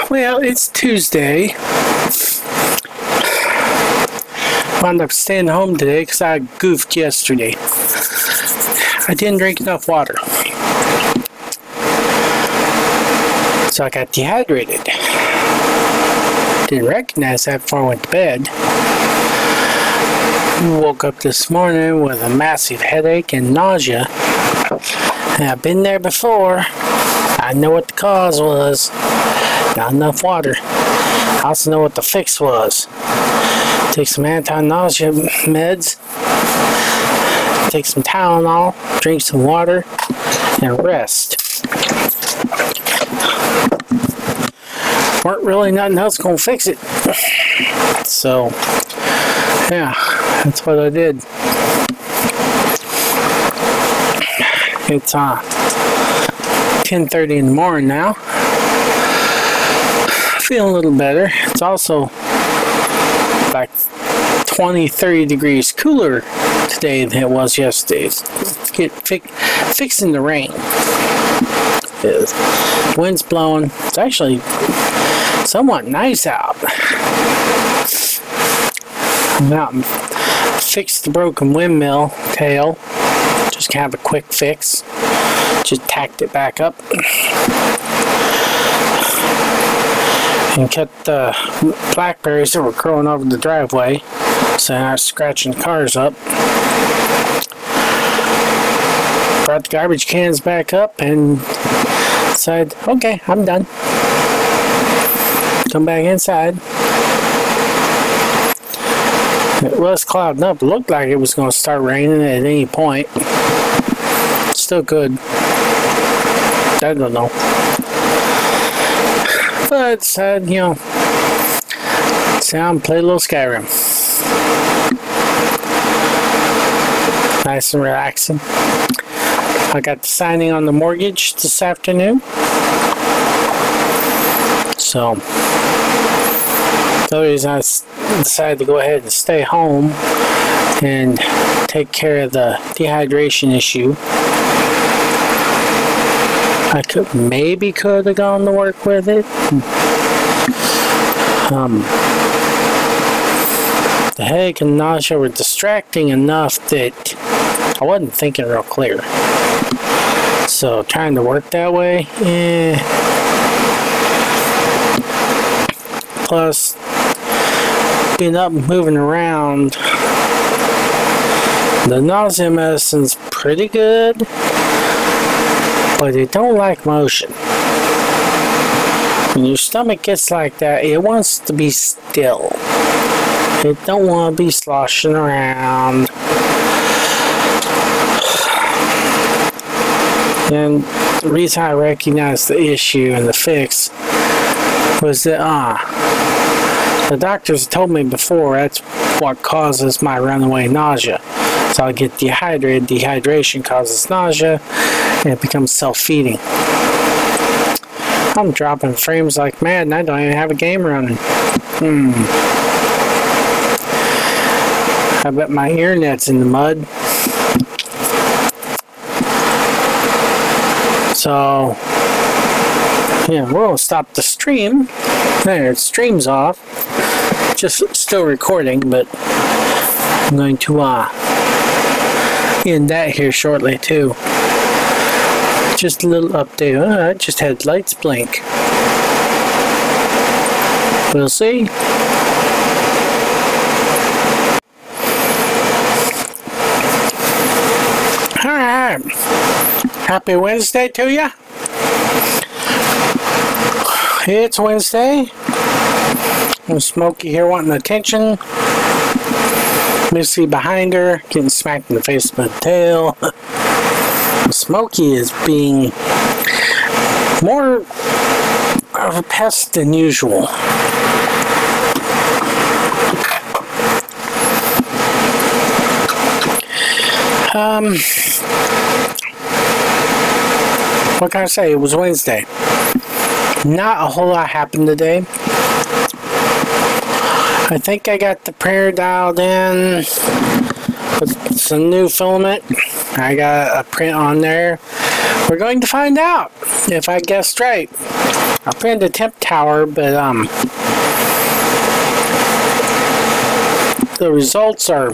Well, it's Tuesday. Wound up staying home today because I goofed yesterday. I didn't drink enough water. So I got dehydrated. Didn't recognize that before I went to bed. Woke up this morning with a massive headache and nausea. And I've been there before. I know what the cause was. Not enough water. I also know what the fix was. Take some anti-nausea meds. Take some Tylenol. Drink some water. And rest. Weren't really nothing else gonna fix it. So, yeah, that's what I did. It's 10:30 in the morning now. Feeling a little better. It's also like 20-30 degrees cooler today than it was yesterday. It's fixing the rain. The wind's blowing. It's actually somewhat nice out. I'm out and fixed the broken windmill tail. Just kind of a quick fix. Just tacked it back up. And cut the blackberries that were growing over the driveway, so I was scratching cars up. Brought the garbage cans back up and said, okay, I'm done. Come back inside. It was clouding up. It looked like it was going to start raining at any point. Still could. I don't know. But said, you know, sit down and play a little Skyrim. Nice and relaxing. I got the signing on the mortgage this afternoon. So, the reason I decided to go ahead and stay home and take care of the dehydration issue. I could have gone to work with it. The headache and nausea were distracting enough that I wasn't thinking real clear. So trying to work that way, Plus, being up and moving around, the nausea medicine's pretty good. But they don't like motion. When your stomach gets like that, it wants to be still. It don't want to be sloshing around. And the reason I recognized the issue and the fix was that the doctors told me before that's what causes my runaway nausea. So I get dehydrated. Dehydration causes nausea, and it becomes self-feeding. I'm dropping frames like mad, and I don't even have a game running. I bet my ear net's in the mud. So, yeah, we'll stop the stream. There, the stream's off. Just still recording, but I'm going to end that here shortly too. Just a little update. I just had lights blink. We'll see. Alright. Happy Wednesday to ya. It's Wednesday. And Smokey here wanting attention. Missy behind her, getting smacked in the face with the tail. Smokey is being more of a pest than usual. What can I say? It was Wednesday. Not a whole lot happened today. I think I got the prayer dialed in with some new filament. I got a print on there we're going to find out if I guessed right. I printed the temp tower, but the results are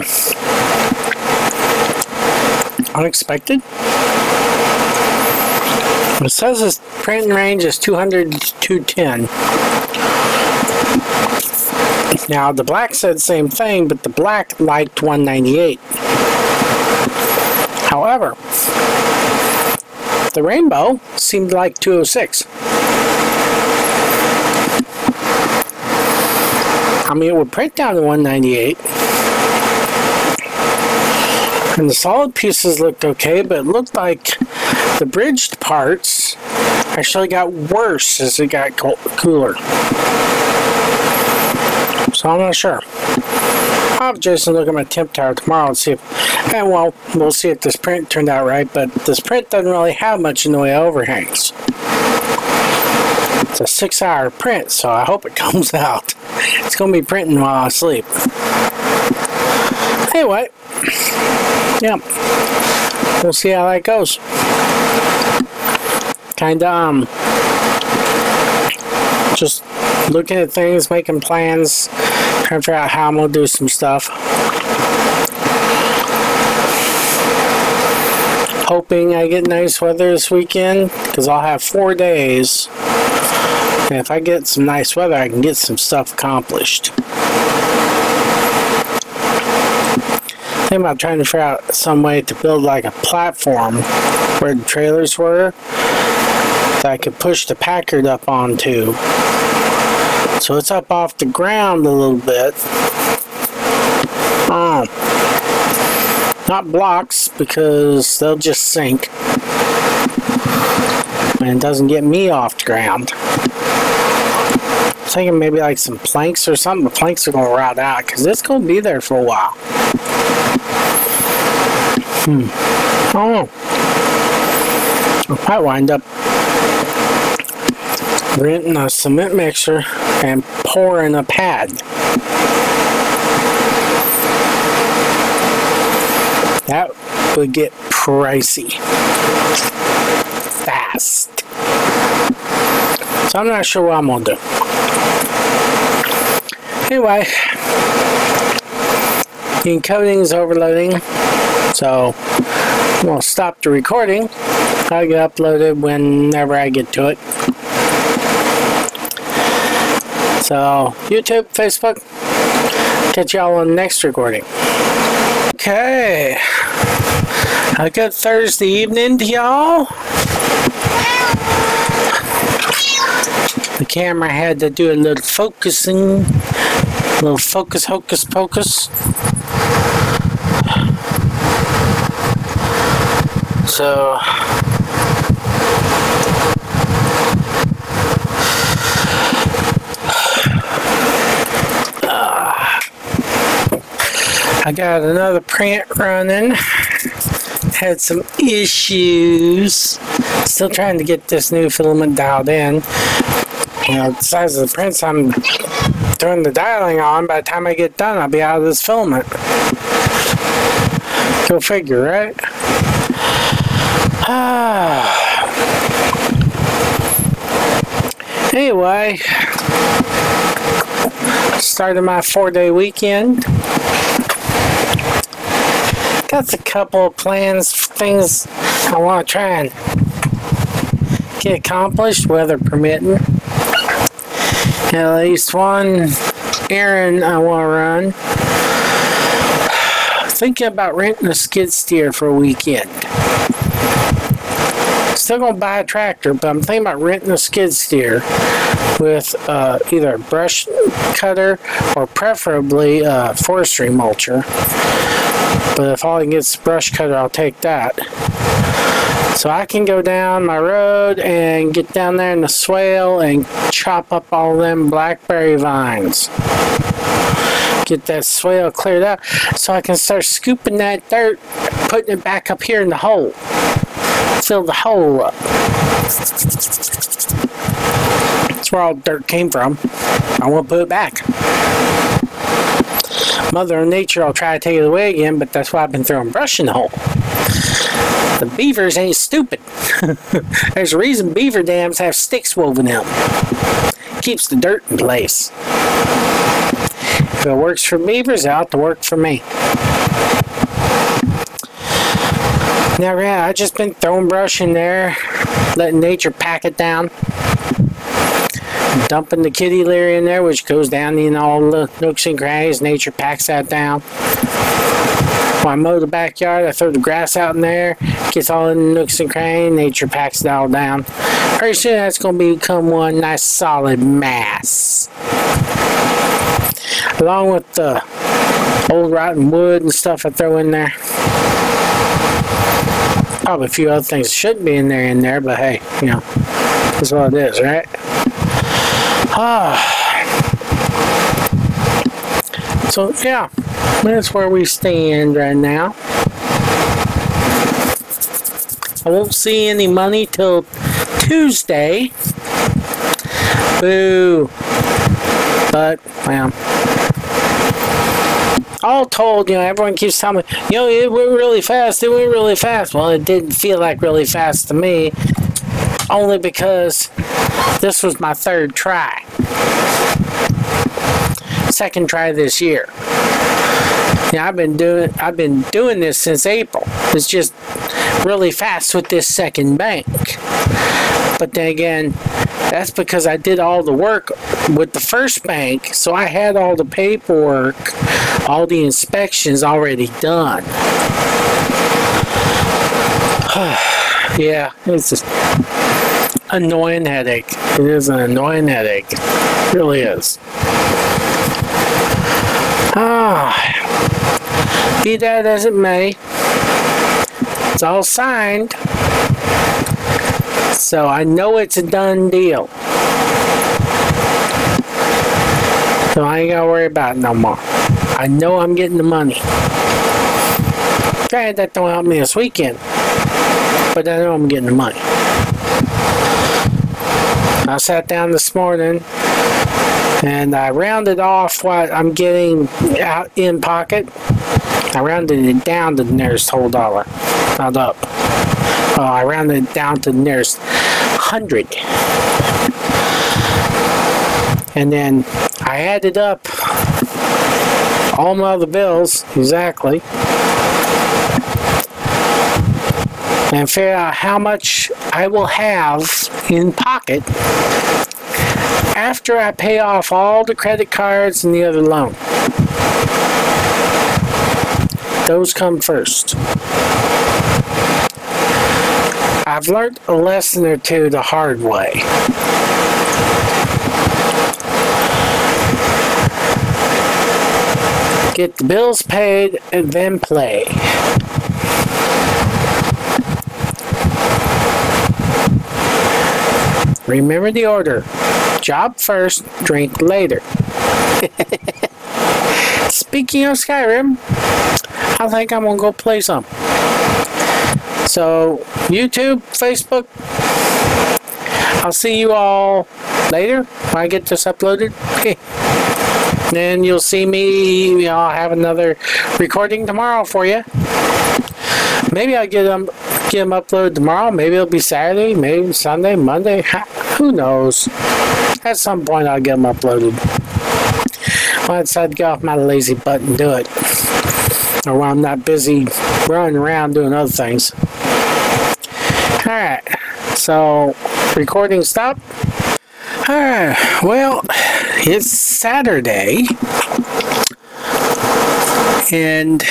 unexpected. It says its printing range is 200 to 210. Now the black said the same thing, but the black liked 198. However, the rainbow seemed like 206. I mean, it would print down to 198. And the solid pieces looked okay, but it looked like the bridged parts actually got worse as it got cooler. So I'm not sure. I'll have Jason look at my temp tower tomorrow and see if, and well, we'll see if this print turned out right, but this print doesn't really have much in the way of overhangs. It's a 6-hour print, so I hope it comes out. It's going to be printing while I sleep. Anyway, yeah, we'll see how that goes. Kinda, just looking at things, making plans, trying to figure out how I'm going to do some stuff. Hoping I get nice weather this weekend, because I'll have 4 days. And if I get some nice weather, I can get some stuff accomplished. Thinking about trying to figure out some way to build like a platform where the trailers were that I could push the Packard up onto. So it's up off the ground a little bit. Not blocks, because they'll just sink. And it doesn't get me off the ground. I'm thinking maybe like some planks or something. The planks are going to rot out, because it's going to be there for a while. I don't know. I'll probably wind up renting a cement mixer and pouring a pad. That would get pricey fast. So I'm not sure what I'm gonna do. Anyway, the encoding is overloading, so I'm gonna stop the recording. I'll get uploaded whenever I get to it. So, YouTube, Facebook, catch y'all on the next recording. Okay, a good Thursday evening to y'all. The camera had to do a little focusing, a little focus, hocus pocus. So, I got another print running. Had some issues. Still trying to get this new filament dialed in. You know, the size of the prints I'm doing the dialing on, by the time I get done, I'll be out of this filament. Go figure, right? Anyway, started my 4-day weekend. Got a couple of plans, things I want to try and get accomplished, weather permitting. At least one errand I want to run. Thinking about renting a skid steer for a weekend. Still gonna buy a tractor, but I'm thinking about renting a skid steer with either a brush cutter or preferably a forestry mulcher. But if all I can get is a brush cutter, I'll take that. So I can go down my road and get down there in the swale and chop up all them blackberry vines. Get that swale cleared out so I can start scooping that dirt, putting it back up here in the hole. Fill the hole up. That's where all the dirt came from. I want to put it back. Mother Nature will try to take it away again, but that's why I've been throwing brush in the hole. The beavers ain't stupid. There's a reason beaver dams have sticks woven in them. Keeps the dirt in place. If it works for beavers, it ought to work for me. Now, yeah, I just been throwing brush in there, letting nature pack it down. Dumping the kitty litter in there, which goes down in all the nooks and crannies. Nature packs that down. When I mow the backyard, I throw the grass out in there. Gets all in the nooks and crannies. Nature packs it all down. Pretty soon that's going to become one nice solid mass. Along with the old rotten wood and stuff I throw in there. Probably a few other things that shouldn't be in there, but hey, you know, that's what it is, right? So yeah, that's where we stand right now. I won't see any money till Tuesday. Boo. But, well, all told, you know, everyone keeps telling me, you know, it went really fast, it went really fast. Well, it didn't feel like really fast to me, only because this was my third try. Second try this year. Yeah, I've been doing this since April. It's just really fast with this second bank. But then again, that's because I did all the work with the first bank, so I had all the paperwork, all the inspections already done. Yeah, it's just annoying headache. It is an annoying headache. It really is. Be that as it may, it's all signed, so I know it's a done deal. So I ain't gotta worry about it no more. I know I'm getting the money. Granted, that don't help me this weekend, but I know I'm getting the money. I sat down this morning and I rounded off what I'm getting out in pocket. I rounded it down to the nearest whole dollar, not up. I rounded it down to the nearest 100. And then I added up all my other bills, exactly, and figure out how much I will have in pocket after I pay off all the credit cards and the other loan. Those come first. I've learned a lesson or two the hard way. Get the bills paid and then play. Remember the order. Job first, drink later. Speaking of Skyrim, I think I'm gonna go play some. So, YouTube, Facebook, I'll see you all later when I get this uploaded. Then you'll see me, I'll have another recording tomorrow for you. Maybe I'll get them uploaded tomorrow. Maybe it'll be Saturday, maybe Sunday, Monday. Who knows? At some point I'll get them uploaded. When I decide to get off my lazy butt and do it. Or when I'm not busy running around doing other things. Alright, so recording stopped. Alright, well, it's Saturday. And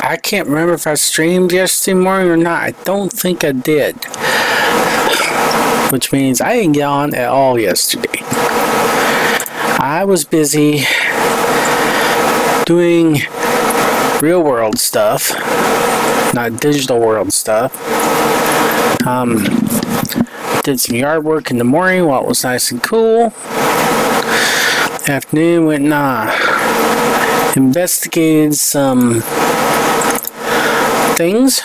I can't remember if I streamed yesterday morning or not. I don't think I did. Which means I didn't get on at all yesterday. I was busy doing real world stuff, not digital world stuff. Did some yard work in the morning while it was nice and cool. Afternoon went and investigated some things.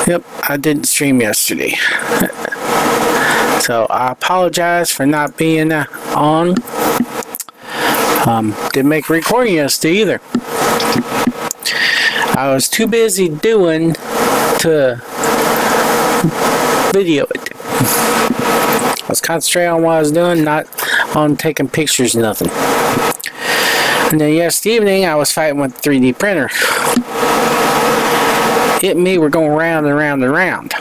Yep, I didn't stream yesterday. So I apologize for not being on. Didn't make a recording yesterday either. I was too busy doing to video it. I was concentrating on what I was doing, not on taking pictures, nothing. And then yesterday evening, I was fighting with the 3D printer. It and me were going round and round and round.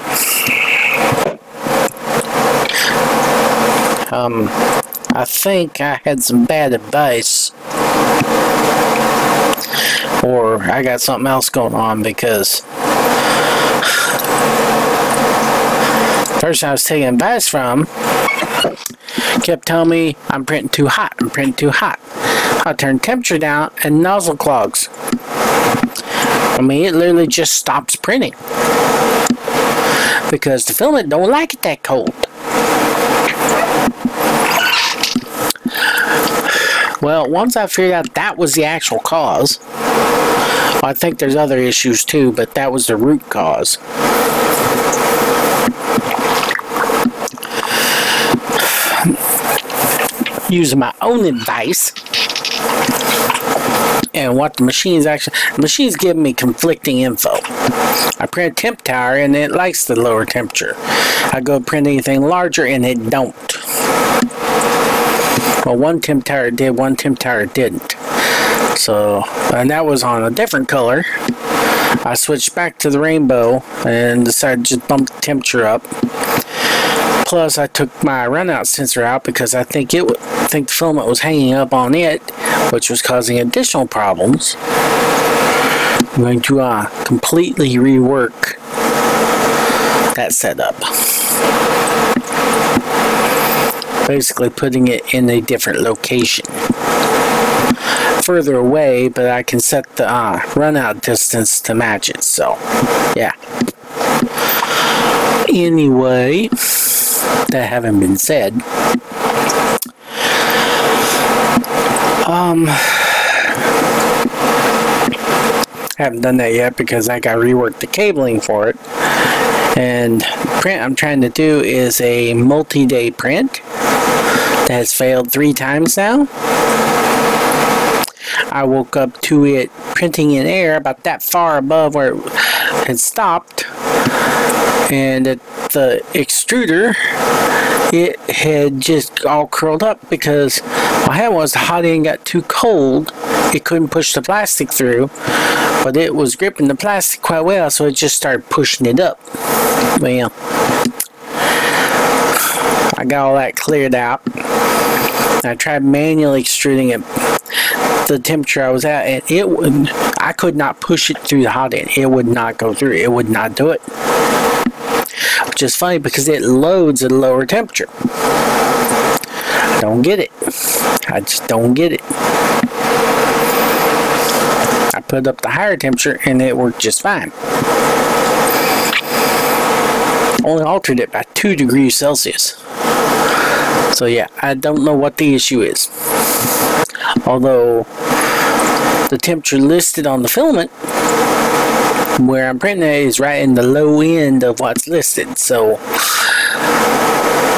I think I had some bad advice, or I got something else going on, because the person I was taking advice from kept telling me I'm printing too hot, I'm printing too hot. I turned temperature down and nozzle clogs. I mean, it literally just stops printing because the filament don't like it that cold. Well, once I figured out that was the actual cause, I think there's other issues too, but that was the root cause. Using my own advice and what the machine's giving me conflicting info. I print a temp tower and it likes the lower temperature. I go print anything larger and it don't. Well, one temp tower did, one temp tower didn't. So, and that was on a different color. I switched back to the rainbow and decided to just bump the temperature up. Plus, I took my runout sensor out because I think the filament was hanging up on it, which was causing additional problems. I'm going to completely rework that setup. Basically putting it in a different location. Further away, but I can set the runout distance to match it, so yeah. Anyway, that having been said, haven't done that yet because I got to rework the cabling for it. And print I'm trying to do is a multi-day print that has failed 3 times now. I woke up to it printing in air about that far above where it had stopped, and at the extruder it had just all curled up because what happened was the hot end got too cold. It couldn't push the plastic through, but it was gripping the plastic quite well, so it just started pushing it up. Well, I got all that cleared out. I tried manually extruding it, the temperature I was at, and I could not push it through the hot end. It would not go through. It would not do it. Which is funny because it loads at a lower temperature. I don't get it. I just don't get it. I put up the higher temperature and it worked just fine. Only altered it by 2 degrees Celsius. So yeah, I don't know what the issue is. Although the temperature listed on the filament where I'm printing it is right in the low end of what's listed. So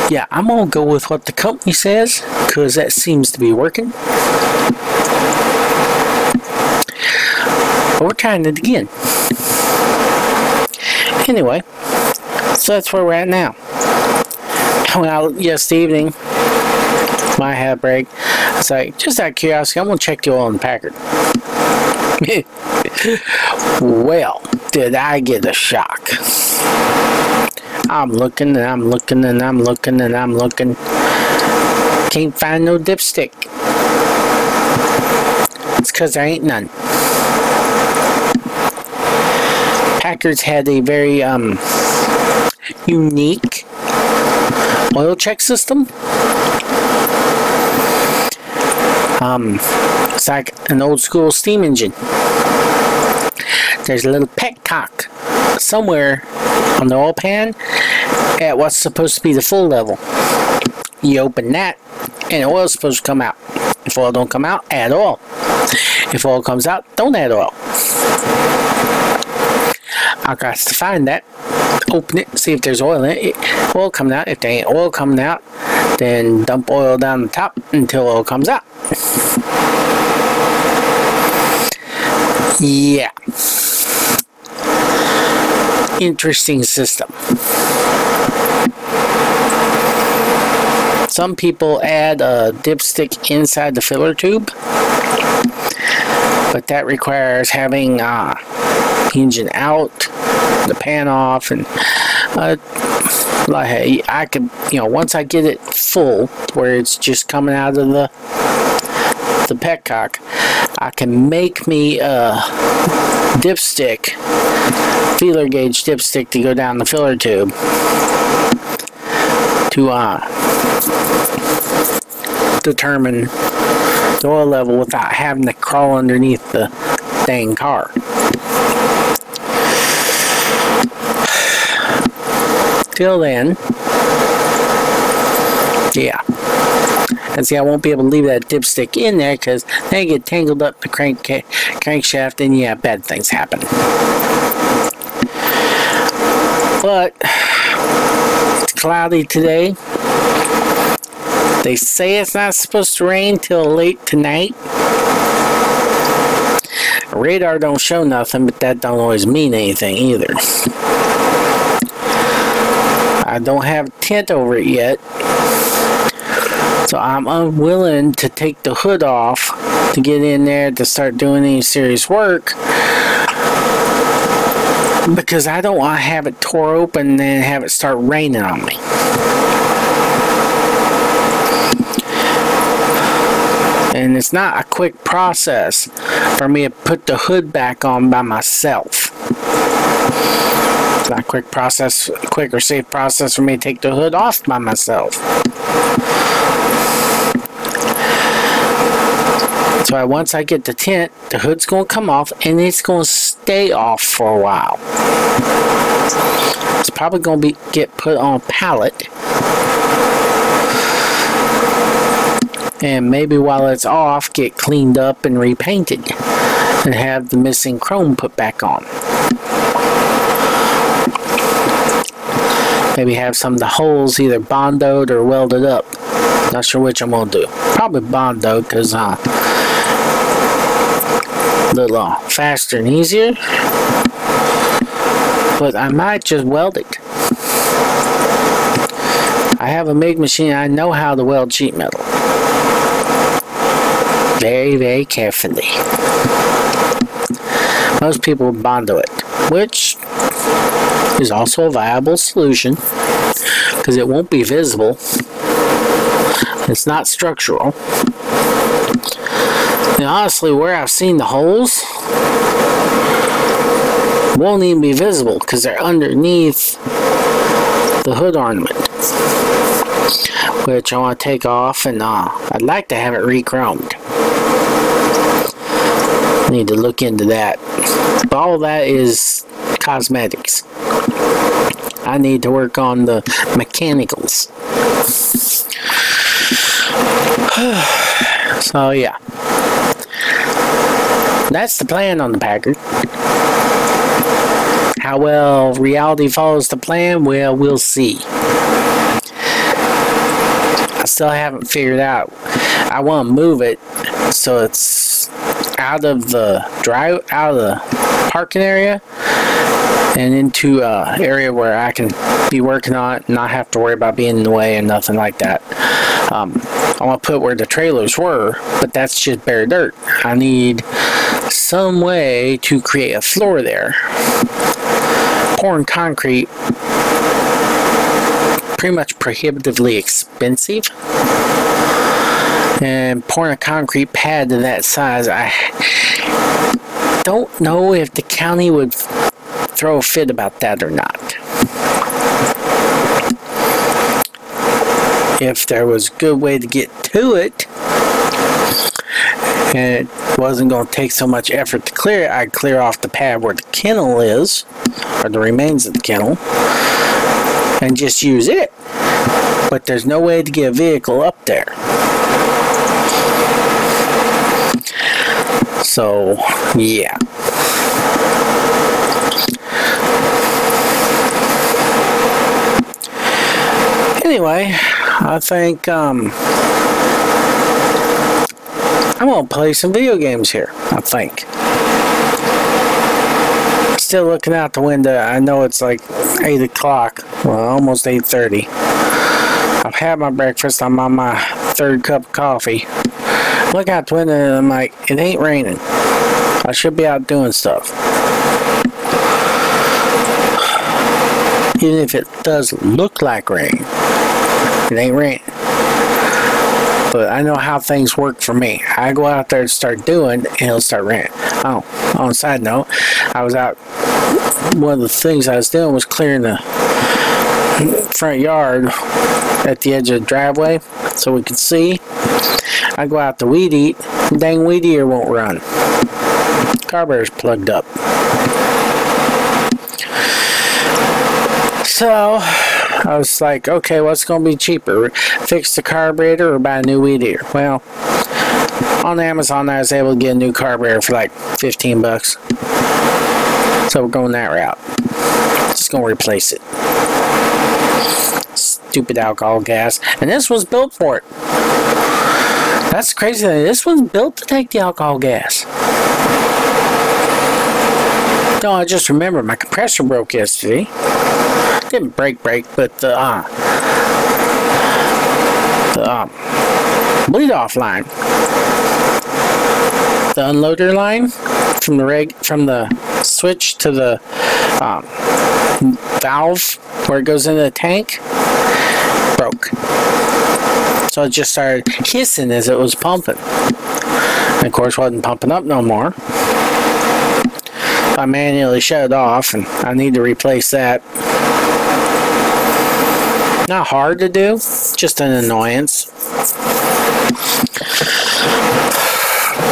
yeah, I'm gonna go with what the company says because that seems to be working. But we're trying it again. Anyway, so that's where we're at now. Well, yesterday evening, my half break, I was like, just out of curiosity, I'm going to check the oil in the Packard. Well, did I get a shock. I'm looking and I'm looking and I'm looking and I'm looking. Can't find no dipstick. It's because there ain't none. Packard's had a very unique oil check system. It's like an old school steam engine. There's a little petcock somewhere on the oil pan at what's supposed to be the full level. You open that and oil is supposed to come out. If oil don't come out, add oil. If oil comes out, don't add oil. I got to find that, open it, see if there's oil in it. Oil coming out. If there ain't oil coming out, then dump oil down the top until oil comes out. Yeah. Interesting system. Some people add a dipstick inside the filler tube, but that requires having engine out, the pan off, and like I could, once I get it full, where it's just coming out of the petcock, I can make me a dipstick, feeler gauge dipstick to go down the filler tube to determine the oil level without having to crawl underneath the dang car. Till then, yeah. And see, I won't be able to leave that dipstick in there because they get tangled up in the crankshaft, and yeah, bad things happen. But it's cloudy today. They say it's not supposed to rain till late tonight. Radar don't show nothing, but that don't always mean anything either. I don't have a tent over it yet, so I'm unwilling to take the hood off to get in there to start doing any serious work, because I don't want to have it tore open and then have it start raining on me. And it's not a quick process for me to put the hood back on by myself. It's not a quick or safe process for me to take the hood off by myself. So once I get the tent, the hood's going to come off and it's going to stay off for a while. It's probably going to get put on a pallet. And maybe while it's off, get cleaned up and repainted and have the missing chrome put back on. Maybe have some of the holes either bondoed or welded up. Not sure which I'm going to do. Probably bondoed because a little faster and easier. But I might just weld it. I have a MIG machine. I know how to weld sheet metal. Very, very carefully. Most people bondo it, which is also a viable solution because it won't be visible. It's not structural. And honestly, where I've seen the holes won't even be visible because they're underneath the hood ornament, which I want to take off, and I'd like to have it re-chromed. Need to look into that. But all that is cosmetics. I need to work on the mechanicals. So yeah, that's the plan on the Packard. How well reality follows the plan, well, we'll see. I still haven't figured out. I want to move it so it's out of the parking area and into an area where I can be working on it and not have to worry about being in the way and nothing like that. I want to put where the trailers were, but that's just bare dirt. I need some way to create a floor there. Pouring concrete, pretty much prohibitively expensive. And pouring a concrete pad to that size, I don't know if the county would throw a fit about that or not. If there was a good way to get to it, and it wasn't going to take so much effort to clear it, I'd clear off the pad where the kennel is, or the remains of the kennel, and just use it. But there's no way to get a vehicle up there. So, yeah. Anyway, I think I'm going to play some video games here, I think. still looking out the window. I know it's like 8 o'clock. Well, almost 8:30. I've had my breakfast. I'm on my 3rd cup of coffee. Look out the window and I'm like, it ain't raining. I should be out doing stuff. Even if it does look like rain, it ain't raining. But I know how things work for me. I go out there to start doing, and it'll start raining. Oh, on a side note, I was out. One of the things I was doing was clearing the front yard at the edge of the driveway so we could see. I go out to weed eat. Dang weed eater won't run. Carburetor's plugged up. So I was like, okay, what's going to be cheaper? Fix the carburetor or buy a new weed eater? Well, on Amazon I was able to get a new carburetor for like 15 bucks. So we're going that route. Just going to replace it. Stupid alcohol gas. And this was built for it. That's the crazy thing. This was built to take the alcohol gas. No, I just remember my compressor broke yesterday. Didn't break, but the bleed off line, the unloader line from the switch to the valve where it goes into the tank broke. So it just started hissing as it was pumping. And of course, wasn't pumping up no more. I manually shut it off, and I need to replace that. Not hard to do, just an annoyance.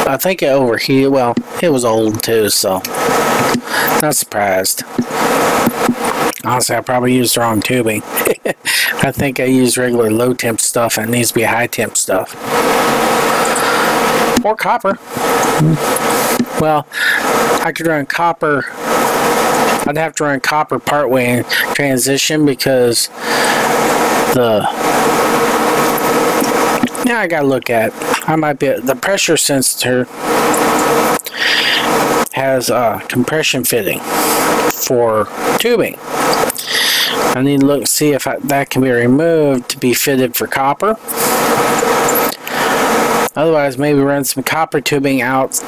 I think it overheated. Well, it was old too, so not surprised. Honestly, I probably used the wrong tubing. I think I used regular low temp stuff and it needs to be high temp stuff. Or copper. Well, I could run copper. I'd have to run copper partway in transition because I gotta look at it. I might be the pressure sensor has a compression fitting for tubing. I need to look see if that can be removed to be fitted for copper. Otherwise, maybe run some copper tubing out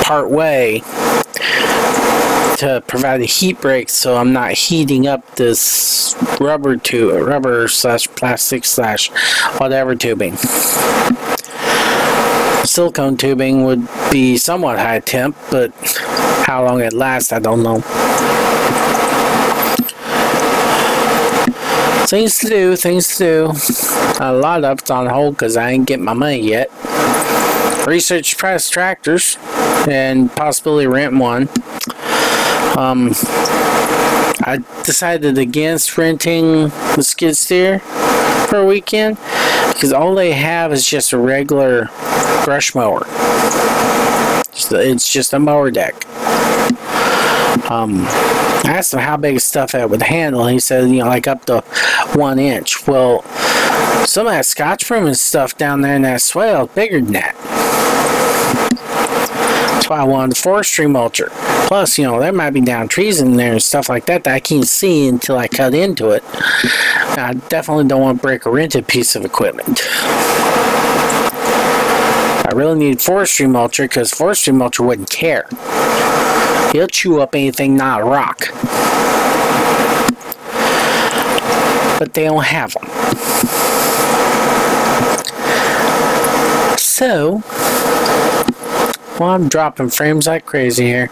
part way to provide a heat break so I'm not heating up this rubber slash plastic slash whatever tubing. Silicone tubing would be somewhat high temp, but how long it lasts, I don't know. Things to do. A lot of it's on hold because I ain't getting my money yet. Research price tractors and possibly rent one. I decided against renting the skid steer for a weekend because all they have is just a regular brush mower. It's just a mower deck. I asked him how big stuff it would handle. He said, like up to 1 inch. Well, some of that Scotch broom and stuff down there in that swale is bigger than that. That's why I wanted the forestry mulcher. Plus, there might be down trees in there and stuff like that I can't see until I cut into it. I definitely don't want to break a rented piece of equipment. I really need forestry mulcher because forestry mulcher wouldn't care. He'll chew up anything not a rock. But they don't have them. So, well, I'm dropping frames like crazy here.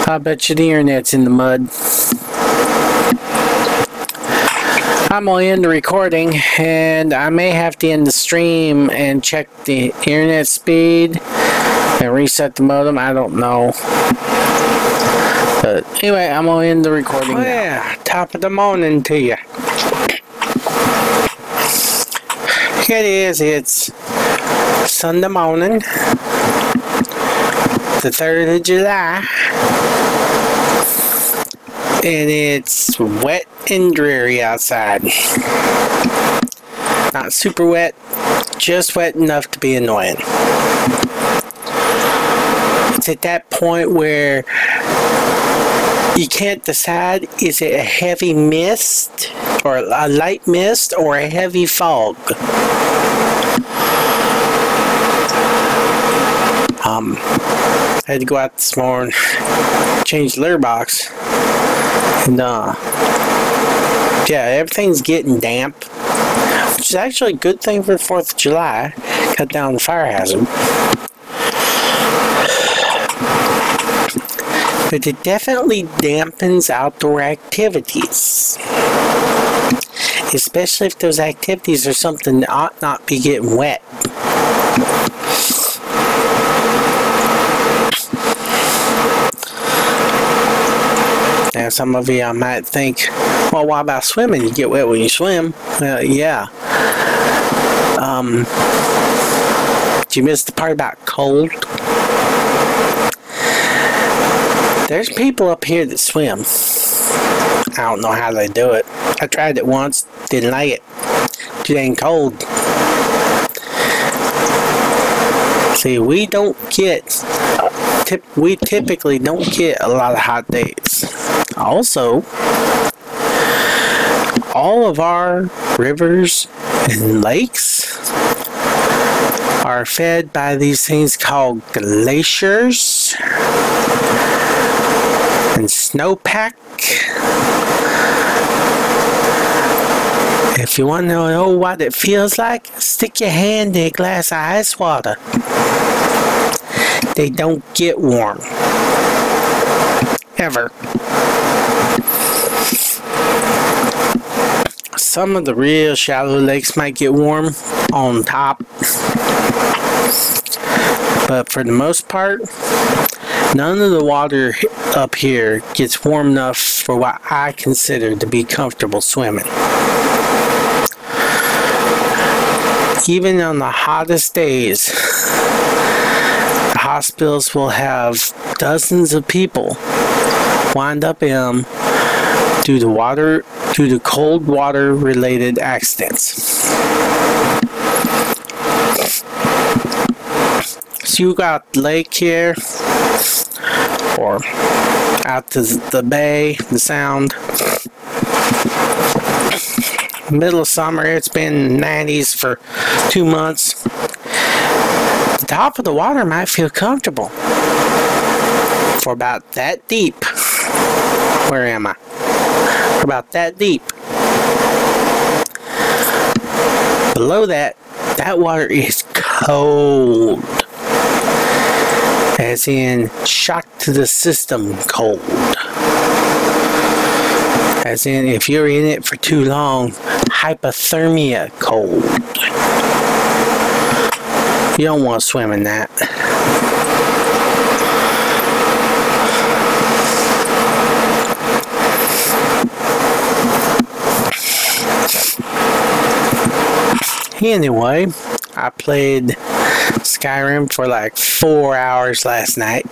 I bet you the internet's in the mud. I'm gonna end the recording, and I may have to end the stream and check the internet speed and reset the modem. I don't know. But anyway, I'm gonna end the recording. Oh, yeah, top of the morning to you. Here it is. It's Sunday morning, the 3rd of July. And it's wet and dreary outside. Not super wet, just wet enough to be annoying. it's at that point where you can't decide, is it a heavy mist or a light mist or a heavy fog? I had to go out this morning, change the litter box, and yeah, everything's getting damp, which is actually a good thing for the 4th of July. Cut down the fire hazard. But it definitely dampens outdoor activities, especially if those activities are something that ought not be getting wet. Now some of you might think, well, why about swimming? You get wet when you swim. Well, yeah. Did you miss the part about cold? There's people up here that swim. I don't know how they do it. I tried it once, didn't like it. Too dang cold. See, we typically don't get a lot of hot days. Also, all of our rivers and lakes are fed by these things called glaciers and snowpack. If you want to know what it feels like, stick your hand in a glass of ice water. They don't get warm. Ever. Some of the real shallow lakes might get warm on top, but for the most part, none of the water up here gets warm enough for what I consider to be comfortable swimming. Even on the hottest days, the hospitals will have dozens of people wind up in them due to cold water related accidents. So you got the lake here, or out to the bay, the sound. Middle of summer, it's been 90s for 2 months. The top of the water might feel comfortable for about that deep. Where am I? For about that deep. Below that, that water is cold. As in, shock to the system cold. As in, if you're in it for too long, hypothermia cold. You don't want to swim in that. Anyway, I played Skyrim for like 4 hours last night.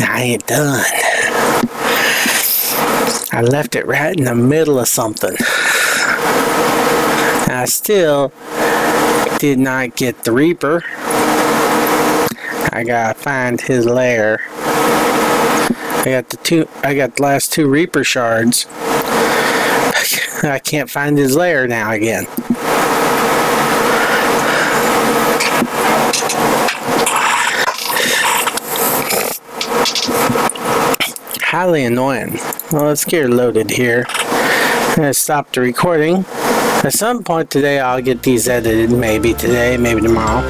I ain't done. I left it right in the middle of something. I still did not get the Reaper. I gotta find his lair. I got the last 2 Reaper shards. I can't find his lair now again. Highly annoying. Well, let's get loaded here. I'm gonna stop the recording. At some point today I'll get these edited. Maybe today, maybe tomorrow.